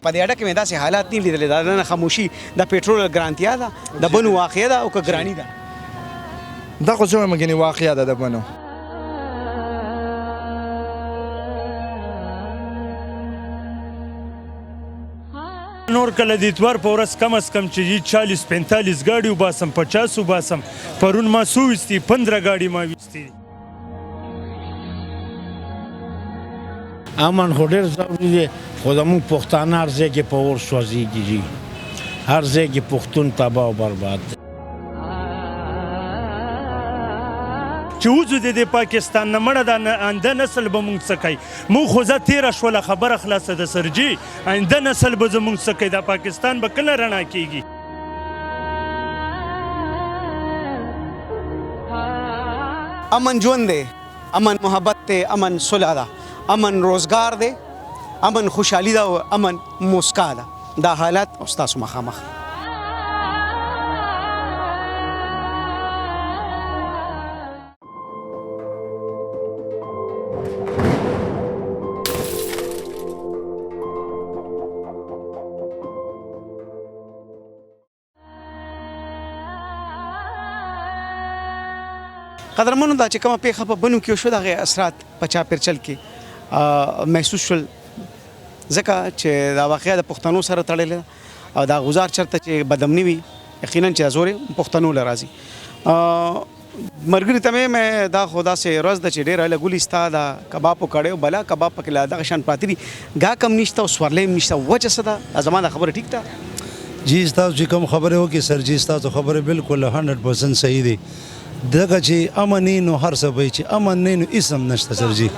په دې اړه کې مې داسې حالات نه لیدلې دا نه خاموشي د پېټرول ګرانتیا ده د بنو واقعه ده او که ګراني ده دا خو څه مګنې واقعه ده د بنو نور کله د اتوار په ورځ کم از کم چې 40-45 ګاډي وباسم 50 وباسم پرون ما 100 وستي 15 ګاډي ما وستي امن خو ډېر ضروري دی خو زموږ پښتانه هر ځای کې په اور سوځېږي جي هر ځای کې پښتون تباه او برباد دی چې وځو د پاکستان نه مړه د آینده نسل به موږ څه کوي موږ خو زه تېره شوله خبره خلاصه د سرجي آینده نسل به زموږ څه کوي دا پاکستان به کله رڼا کېږي امن ژوند دی امن محبت دی امن صلح ده امن روزګار دی امن خوشحالي ده او امن مسکا ده دا حالات او ستاسو مخامخ قدرمنو دا چې کومه پیښه په بنو کې وشوه د هغې اثرات په چاپېرچل کې محسوس شول ځکه چې دا واقعه د پښتنو سره تړلې ده او دا غزار چېرته چې بدامني وي یقینا چې دا زور پښتنو له راځي ملګري ته مې دا خو داسې ورځ ده چې ډېره لګولي ستا دا کباب وکړی بلا کباب پکې لا دغه شان پراته دي ګا کم نشته او سورلی هم نشته وجه څه ده دا زما دا خبره ټیک ده جی ستاسو چې کوم خبرې وکړي سر جی ستاسو خبرې بالکل 100% صحیح دي دغه چې امن نو هر څه وي چې امن نو اسم نشته سر جی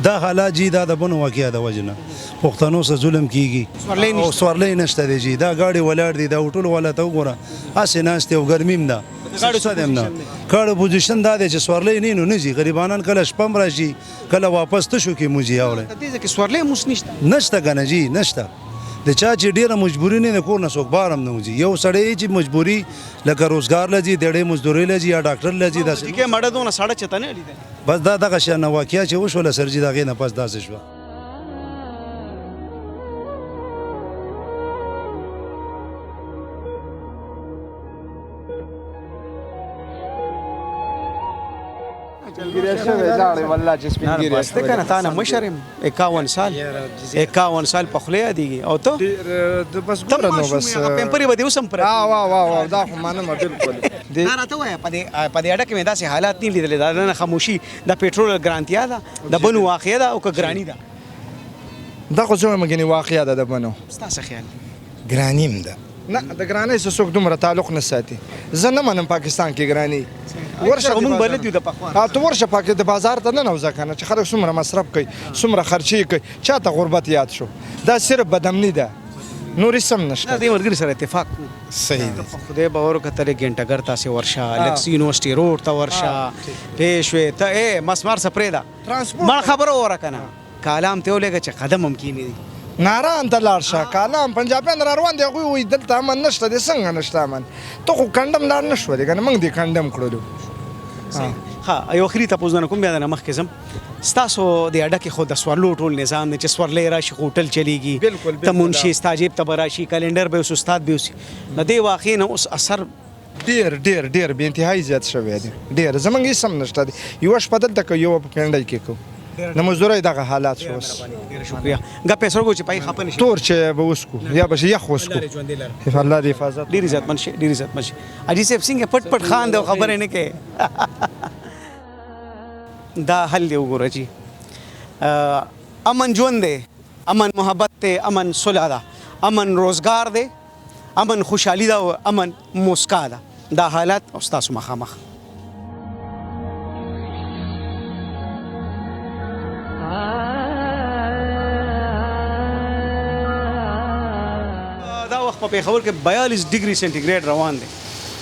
دا حالات جی دا د بنو واقعیا د وجنه پښتنو سره ظلم کیږي او سورلی نشته دی جی دا گاډي ولاړ دي دا هوټل ولا ته وګوره اسې ناشته او ګرمیم ده گاډي څه دیم نه کړه پوزیشن دا دی چې سورلی نه جی غریبانان کله شپم راشي کله واپس ته شو کې موجي اوره دې کې سورلی موس نشته کنه جی نشته د چا چې ډیره مجبوري نه کور نه څوک بارم نه وځي یو سړی چې مجبوري لکه روزګار لږي ډېرې مزدوري لږي یا ډاکټر لږي داسې کې مړه دونه ساړه چته نه لیدل بس دا دغه شان واقعیا چې وشوله سرجي دغه نه پس داسې شو تا نه مشر یم 51 سال په خوله یادېږي او ته بس ګوره نو بس پیمپرې به دې اوس هم پرې وا دا خو منم بالکل دا راته وایه په دې اړه کې مې داسې حالات نه لیدلې دا نه خاموشي د پېټرول ګرانتیا ده د بنو واقعه ده او که ګراني ده دا خو څه مګنې واقعه ده د بنو ستا څه خیال ګرانیم ده نه د ګرانۍ سره څوک دومره تعلق نه ساتي زه نه منم پاکستان کې ګراني ورشه موږ بلد یو د پخوا ته ورشه پاک د بازار ته نه نوځه کنه چې خلک څومره مصرف کوي څومره خرچي کوي چاته غربت یاد شو دا صرف بدامني ده نور سم نشته دې ملګري سره اتفاق صحیح دی خدای به ور کتل ګنټګر تاسو ورشه لکس یونیورسيټي روډ ته ورشه پېښوي ته مسمار سپرې ده ما خبره وره کنه کالام ته ولګه چې قدم ممکن دي ناران ته لاړ شه کالام پنجابیان را روان دي هغوی وایي دلته امن نشته دی څنګه نشته امن ته خو کنډم لاړ نه شوه دی که نه موږ دې کنډم کړلو ها یو اخري تپوس نه کوم بیا د نه مخکې ځم ستاسو د اډه کې خو د سورلو ټول نظام دی چې سورلی راشي خو هوټل چلیږي ته منشي ستا جیب ته به راشي کلنډر به اوس استاد به اوسي نو دې واقعې نه اوس اثر ډېر بې انتهایي زیات شوی دی ډېر زموږ هېڅ هم نشته دی یوه شپه دلته کوو یوه په پنډۍ کې کوو د مزدورۍ دغه حالات شو اوس شکریه ګپې سره چې پای خپه نشي تور چې به وسکو یا به یخ وسکو الله دې حفاظت ډېر عزتمن شي ډېر عزتمن شي اجي صاحب څنګه پټ خان دی خبرې نه کوي دا حل دی وګوره چې امن ژوند دی امن محبت دی امن صلح ده امن روزګار دی امن خوشحالي ده او امن مسکا ده دا حالات او ستاسو مخامخ دا وخت په پېښور کې 42 ډیګري سنټیګریډ روان دی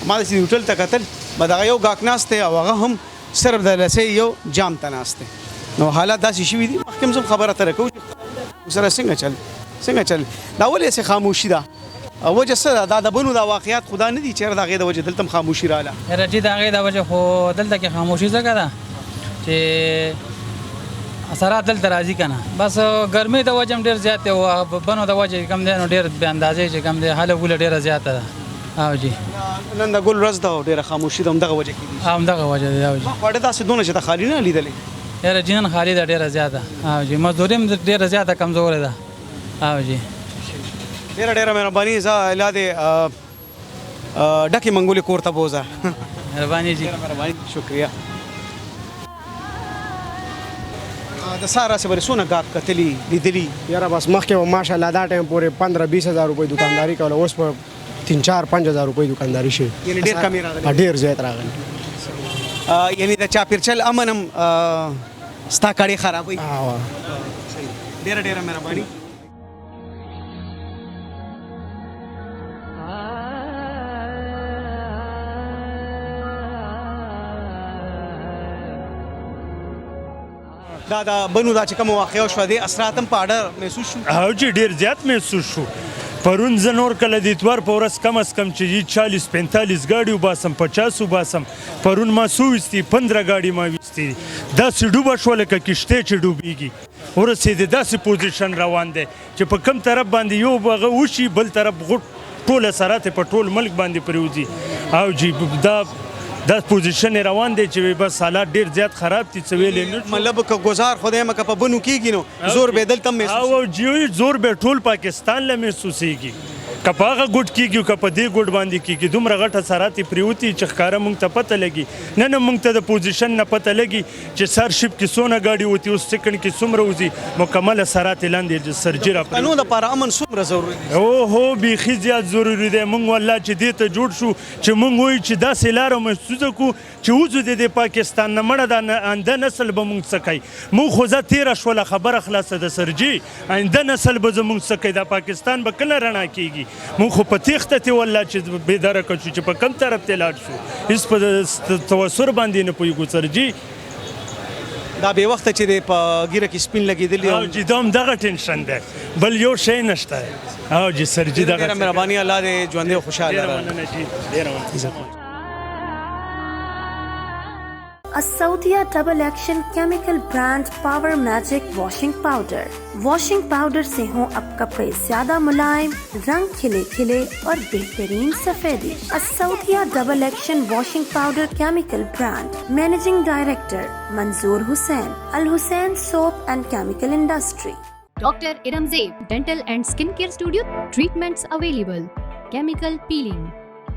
ما د هوټل ته کتل به دغه یو ګاک ناست دی او هغه هم صرف د لسې یو جام ته ناست دی نو حالات داسې شوي دي مخکې هم خبره ترې کوو سره څنګه چل دا ولې څه خاموشي ده وجه څه ده دا د بنو دا واقعیات خدا نه دي چېرې د هغې د وجې دلته هم خاموشي راغله یاره چې د هغې د وجې خو دلته کې خاموشي ځکه ده چې اثرات دلته راځي که نه بس ګرمۍ د وجه هم ډېر زیات دی او بنو د وجه کم دی نو ډېر بې اندازې چې کم دی هله ګوله ډېره زیاته ده او جي نن د ګل ورځ ده او ډېره خاموشي ده همدغه وجه کې همدغه وجه دی او جي خواړه داسې دونه چې ته خالي نه لیدلې یاره جنن خالي ده ډېره زیاته او جي مزدوري هم ډېره زیاته کمزورې ده او جي ډېره مهرباني زه لا دې ډکې منګولې کور ته بوځه مهرباني جي مهرباني شکریہ د سارا سے بری سونه گاک کتلی لیدلی یاره بس مخکې ماشاءالله دا ټایم پورې 15-20 هزار روپۍ دکانداري کوله اوس په 3-4-5 هزار روپۍ دکانداري شي یعنی ډېر کمی راغلی ډېر زیات راغلی یعنی د چاپیرچل امن هم ستا کړي خرابوي ډېره مهرباني دا بنو دا چې کوم واقعه شوه دې اثرات هم په اړه محسوس شو او چې ډېر زیات محسوس شو پرون زه نور کله د اتوار په ورځ کم از کم چې 40-45 ګاډي وباسم 50 وباسم پرون ما څو ویستي 15 ګاډي ما ویستي داسې ډوبه شوه لکه کښتۍ چې ډوبېږي ورسېدې داسې پوزیشن روان دی چې په کم طرف باندې یو هغه وشي بل طرف غټ ټول اثرات په ټول ملک باندې پرېوځي او جی دا پوزیشن روان دی چې بس حالات ډېر زیات خراب دي څه ویلې نه مطلب که ګزار خدای مکه په بنو کېږي نو زور به دلته هم محسوس او جی زور به ټول پاکستان له محسوسېږي که په هغه ګوټ کېږي که په دې ګوټ باندې کېږي دومره غټ اثرات یې پرېوتي چې ښکاره موږ ته پته لګي نه موږ ته د پوزیشن نه پته لګي چې سرشپ کې څونه ګاډي وتي اوس سیکنډ کې څومره وځي مکمل اثرات یې لاندې سرجي را قانون دپاره امن څومره ضروري دی اوهو بیخي زیات ضروري دی موږ والله چې دې ته جوړ شو چې موږ وایو چې داسې لاره محسوسه کړو چې وځو د پاکستان نه مړه دا آینده نسل به موږ څه کوي موږ خو زه تېره شوله خبره خلاصه د سرجي آینده نسل به زموږ څه کوي دا پاکستان به کله رڼا کېږي موږ خو په تېښته تې والله چې بېداره کړ شو چې په کوم طرف ته لاړ شو هېڅ په توسر باندې نه پوهېږو سرجي دا بې وخته چې دی په ګیره کې سپین لګېدلي او جي دا هم دغه ټینشن دی بل یو شی نشته او جي سرجي دغه ډېره مهرباني الله دې ژوندی او خوشحاله ډېره مننه جي ډېره مننه Asaudia Double Action Chemical Brand Power Magic Washing Powder. Washing powder से हों अब कपड़े ज्यादा मुलायम, रंग खिले खिले और बेहतरीन सफेदी। असौदिया double action washing powder chemical brand. Managing director Manzoor Hussain, Al Hussain soap and chemical industry. Dr. Iramzeeb Dental and Skin Care Studio. Treatments available: chemical peeling,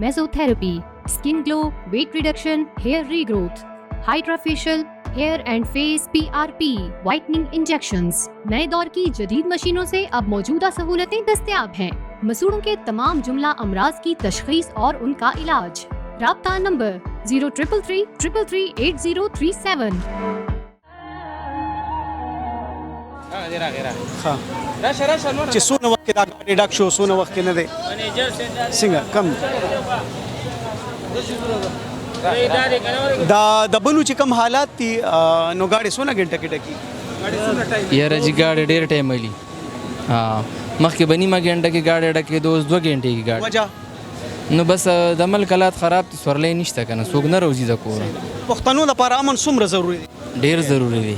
mesotherapy, skin glow, weight reduction, hair regrowth, hydrafacial, hair and face PRP, whitening injections. नए दौर की जदीद मशीनों से अब मौजूदा सहूलतें दस्तयाब हैं। मसूड़ों के तमाम जुमला अमराज की तशखीस और उनका इलाज। राब्ता नंबर 0333338037। چې څونه وخت کې دا ګاډي ډک شو څونه وخت کې نه دی څنګه کم دا د بلو چې کم حالات دي نو ګاډي څونه غنټه کې ډکي یاره چې ګاډي ډېر ټایم ویلي مخکې به نیمه غنټه کې ګاډي ډکې دوس 2 غنټې کې ګاډي وجه نو بس د ملک حالات خراب دي سورلۍ نشته کنه څوک نه روزي د کور پښتنو لپاره امن څومره ضروری دی ډېر ضروری دی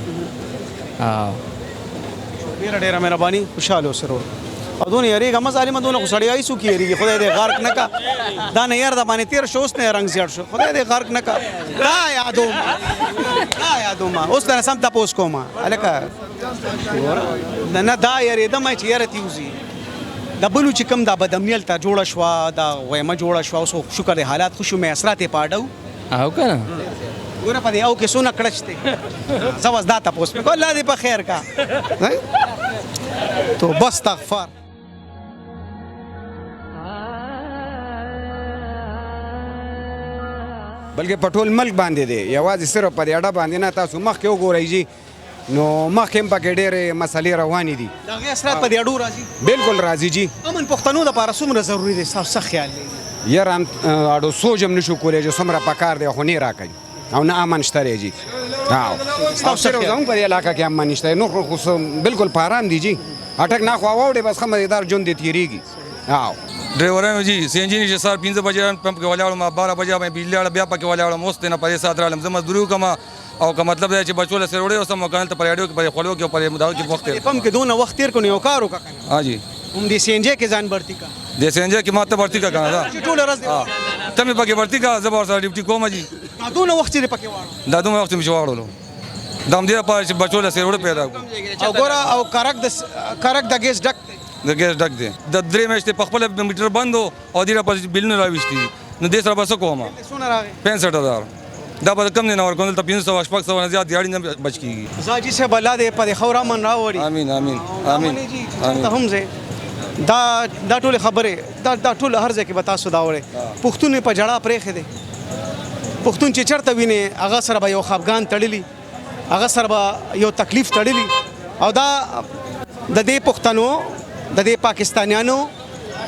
ډېره مهرباني خوشاله اوسه او دونه یریږه مه ظالمه دونه خو سړی ایسو کې یریږي خدای دې غرق نه کا دا نه یار د باندې تېر شو اوس نه رنګ زیړ شو خدای دې غرق نه کا دا یادومه اوس نه سم تپوس کومه هلکه نه دا یارېدم چې یاره تیوځي د بلو چې کوم دا بدامني هلته جوړه شوه دا ویمه جوړه شوه اوس شکر دی حالات خوشو مې اثرات یې په اډو او که نه ګوره په دې او کې څونه کړچ دی زه اوس دا تپوس مې کو الله دې په خیر کا تو بس استغفار بلکې په ټول ملک باندې دی یوازې صرف په دې اډه باندې نه تاسو مخکې وګورئ جي نو مخکې هم پکې ډېرې مسلې روانې دي د هغې اثرات په دې اډو راځي بالکل راځي جي امن پښتنو دپاره څومره ضروري دی ستاسو څه خیال دی یاره اډو سوچ هم نشو کولی چې څومره پکار دی خو نه راکوي او نه امن شته دی جي او صرف زموږ په دې علاقه کې امن نشته نور خو بالکل په ارام دي جي اټک نه خو واوړې بس ښه مزېدار ژوند دې تېرېږي او ډرایورانو جی سی ان جی نشه سار 15 بجې پمپ کې ولاړم 12 بجې مې بجلی بیا پکې ولاړم اوس نه پرې سات رالم زه مزدوري کوم او که مطلب دی چې بچو له سره وړي اوس مکان ته پر اډیو کې پر خلو کې پر مداو کې وخت پمپ کې دونه وخت تیر کو نه وکارو کا ها جی هم دې سی ان جی کې ځان برتی کا د سی ان جی کې ماته برتی کا کنه دا ټول ورځ دی ته مې پکې برتی کا زبر سره ډیوټي کوم جی دونه وخت دې پکې واړو دا دومره وخت مې شواړو دام دې په چې بچو له سره وړي پیدا او ګورا او کرک د ګیس ډک د ګیس ډک دی د درې میاشتې په خپل میټر بندو او دې په بل نه راوښتي نو دې سره بس کومه سونه راغی 65000 دا به کم نه ور کول ته 500 شپږ سو نه زیات دیاړي نه بچ کیږي زاجي سے بلا دې په خورا من راوړي امين امين امين ته هم زه دا ټول خبره دا ټول هر ځای کې بتا سو دا وړي پښتون په جړه پرې خې دي پښتون چې چرته ویني هغه سره به یو خفغان تړلی هغه سره به یو تکلیف تړلی او دا د دې پښتنو د دې پاکستانیانو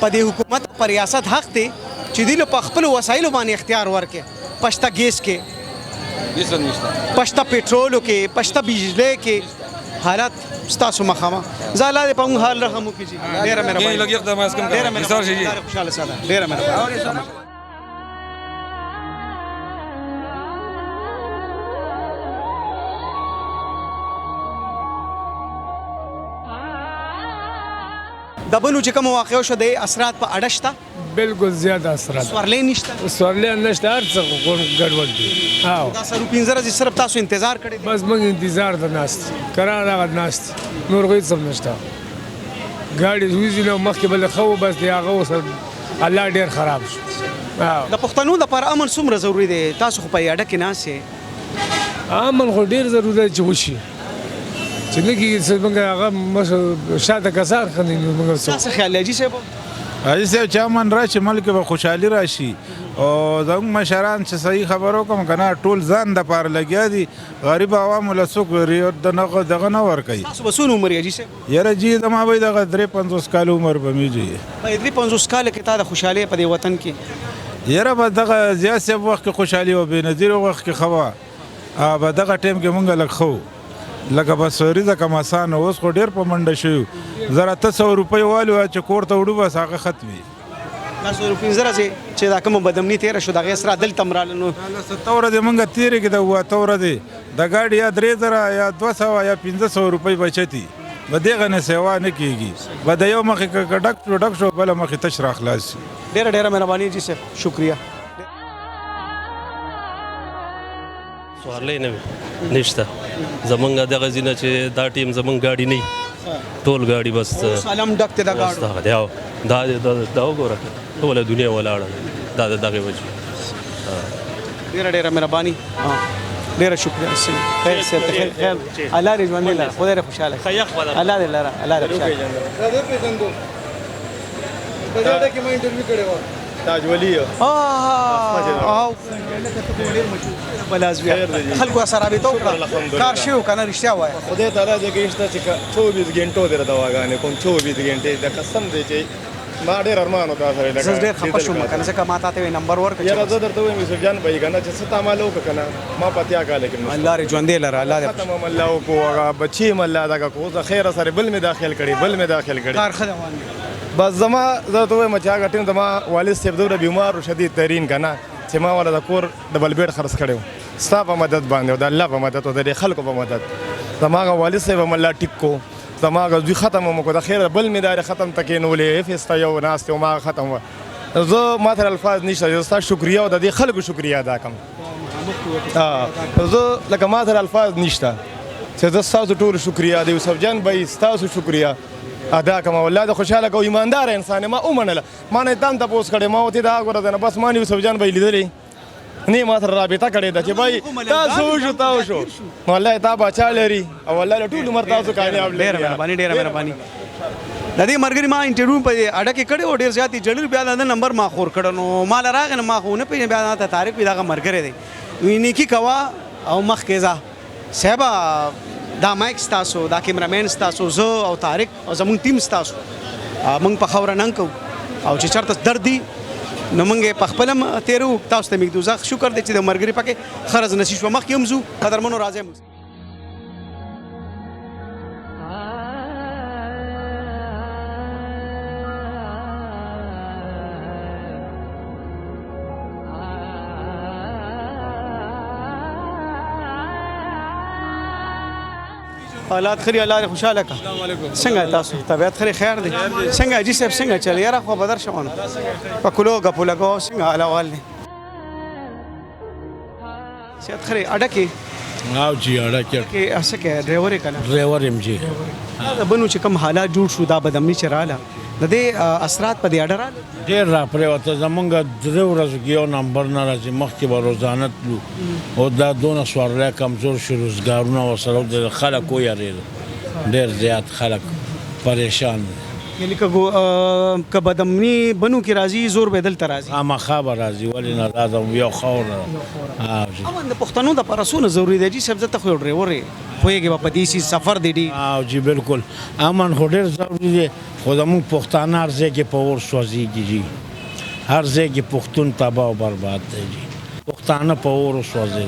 په دې حکومت پر ریاست حق دی چې دوی په خپل وسایلو باندې اختیار ورکړي پښتا ګیس کې پښتا پېټرولو کې پښتا بجلی کې حالات ستاسو مخامه زاله په موږ حال رحم وکړي ډېره مهرباني لګي اقدام اس کم ډېره مهرباني خوشاله ساده ډېره مهرباني د بلو چې کوم واقع شو د اثرات په اړه شته بالکل زیاده اثرات سورلې نشته سورلې نشته هر څه ګډوډ دي ها دا سره 15 صرف تاسو انتظار کړی بس موږ انتظار د ناست قرار هغه ناست نور غوښ سم نشته ګاډي ویزي نو مخکې بل خو بس دی هغه وسه الله ډیر خراب شو د پښتنو لپاره امن څومره ضروری دی تاسو خو په یاده کې ناسې امن خو ډیر ضروری دی چې وشي چې نه کېږي چې موږ هغه شاته کسان خني موږ څه خیال دی صاحب حاجي صاحب چې امن راشي ملک به خوشحالي راشي او زموږ مشران چې صحیح خبرو کوم کنه ټول ځان د پاره لګیا دي غریب عوامو له څوک دغه نه ورکوي تاسو به څونه عمر یې حاجي صاحب یاره جی زما به دغه 53 کال عمر به مې جي په 53 کال کې تا د خوشحالۍ په دې وطن کې یاره به دغه زیات صاحب وخت کې خوشحالي او بېنظیر وخت کې خوا به دغه ټایم کې مونږ لږ خو لکه بس ریزه کم آسان اوس خو ډیر په منډه شو زره 300 روپۍ والو چې کور ته وړو بس هغه ختمي تاسو روپۍ زره چې دا کوم بدمنی تیر شو دغه سره دل تمرال نو ستوره دې مونږ تیر کې دا وته ور دي د گاډي یا 3000 یا 200 یا 500 روپۍ بچتی بدیغه نه سیوا نه کیږي بد یو مخه ډک شو بل مخه تشرا خلاص ډیر مهرباني جی صاحب شکریہ سوارلې نه نشته زمونږ دغه ځینه چې دا ټیم زمونږ ګاډي نه ټول ګاډي بس سلام ډکته دا ګاډي دا وګوره ټوله دنیا ولاړه دا دغه وجه ډیره مهرباني ډیره شکریہ خیر صاحب خیر الله دې ژوند لره خدای دې خوشاله الله دې لره الله دې خوشاله راځه پیژندو په دا کې ما انټرویو کړو تاج ولی او بلازوی خلکو سره به تو کار شو کنه رښتیا وای خدای تعالی دې کېشته چې 24 غنټو در دواګانې کوم 24 غنټې د قسم دې چې ما ډېر ارمان وکړ سره لګا زه ډېر خپه شوم کنه ځکه ما ته نمبر ورکړ یاره زه درته وایم یوسف جان بھائی کنه چې ستا مالو کنه ما پاتیا کاله کې الله ر ژوند لره الله دې ختم الله کو هغه بچي مله دا کو زه خیر سره بل می داخل کړي کار خدوان بس زما زه ته وایم چې هغه ټیم زما والد صاحب دوره بیمار او شدید ترین کنه چې ما ولا د کور ډبل بیډ خرڅ کړو ستا په مدد باندې او د الله په مدد او د خلکو په مدد زما والد صاحب مله ټیکو زما غوږی ختم مو کو د خیر بل می دار ختم تکینولې فستا یو ناس ته ما ختم زه ماته الفاظ نشته زه شکریا او د خلکو شکریا ادا کوم زه لکه ماته الفاظ نشته چې زه تاسو ټول شکریا دی یوسف جان بھائی تاسو شکریا ادا کوم والله د خوشاله کو ایماندار انسان ما اومنله ما نه تام تاسو کړه ما وته دا غره ده بس ما یوسف جان بھائی لیدلې نه ما سره رابطه کړې ده چې بھائی تاسو شو والله تا بچا لري او والله ټول عمر تاسو کامیاب ډېر مهرباني د دې مرګري ما انټرویو په اډه کې کړي او ډېر زیاتې جړل بیا د نمبر ما خور کړه نو مال راغنه ما خو نه پیژنې بیا ته طارق وی دا مرګره دی ویني کی کوا او مخ کېزا صاحب دا مایک تاسو دا کیمرامین تاسو زه او طارق او زمون ټیم تاسو موږ په خبره نن کو او چې چرته درد دی نو موږ په خپلم تیرو تاسو ته میږدو زه شکر دې چې د مرګري پکې خرز نشي شو مخ یمزو قدرمنو راځم حالات خري الله خوشاله کا څنګه تاسو طبيعت خري خیر دی څنګه جی صاحب څنګه چل یاره خو بدر شوان پکلو غپو لګو څنګه حالا والله سیات خري اډکه او جی اډکه کې اسه کې ډرایور کنا ډرایور ایم جی دا بنو چې کوم حالات جوړ شو دا بدامني چراله د دې اثرات په دې اډراله ډیر را پریوته زمونږ درې ورځې کې یو نمبر نه راځي مخکې به روزانه تلو او دا دونه سوارلی کمزور شو روزګارونه ورسره د خلک ویرېدل ډېر زیات خلک پریشان دي یعنی که بدامني بنو کې راځي زور به دلته راځي خامخا به راځي ولې نه دا زموږ یو خاوره امن د پښتنو د پرسونه ضروري دی جی صاحب زه ته خو یو ډرایور یې پوهېږې به په دې سفر دی ډېر او جی بالکل امن خو ډېر ضروري دی خو زموږ پښتانه هر ځای کې په اور سوځېږي جی هر ځای کې پښتون تباه او برباد دی جی پښتانه په اور سوځي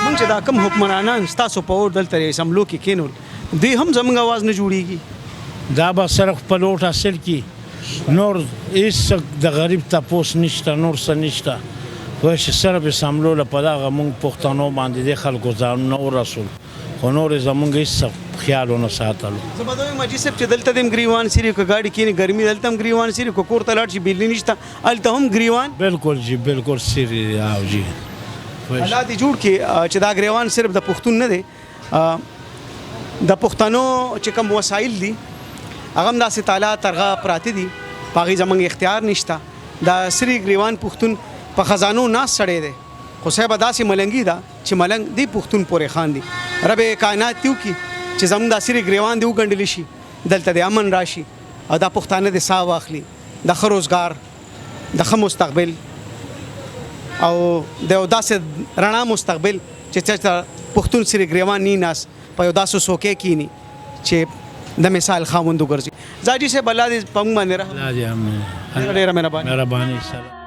موږ چې دا کم حکمرانان ستاسو په اور دلته اسمبلو کې کینول دوی هم زموږ اواز نه جوړېږي دا به صرف په لوټ حاصل کی نور هیڅ د غریب تپوس نشته نور څه نشته وایي چې صرف اسمبلو له په دغه موږ پښتنو باندې د خلکو ځانونه ورسول خو نور یې زموږ هېڅ خیال ونه ساتلو زه به دویم حاجي صاحب چې دلته د ګریوان سیري که ګاډي کینې ګرمي دلته هم ګریوان سیري که کور ته لاړ شي بجلي نشته هلته هم ګریوان بالکل جی بالکل سیري دی او جی حالات یې جوړ کړي چې دا ګریوان صرف د پښتون نه دی د پښتنو چې کوم وسایل دي هغه هم داسې تالا ترغه پراته دي په هغې زموږ اختیار نشته دا سری ګریوان پښتون په خزانو ناست سړی دی خو صاحبه داسې ملنګي ده چې ملنګ دی پښتون پورې خان دي رب کائنات دې وکړي چې زموږ دا سری ګریوان دې وګنډلی شي دلته د امن راشي او دا پښتانه د ساه واخلي د ښه روزګار د ښه مستقبل او د یو داسې رڼا مستقبل چې پښتون سری ګریوان نی ناس په یو داسې څوکۍ کینی چې د مثال خاوند وګرځي زاجي صاحب الله دې په موږ باندې رحم الله دې امين ډېره مهرباني مهرباني سلام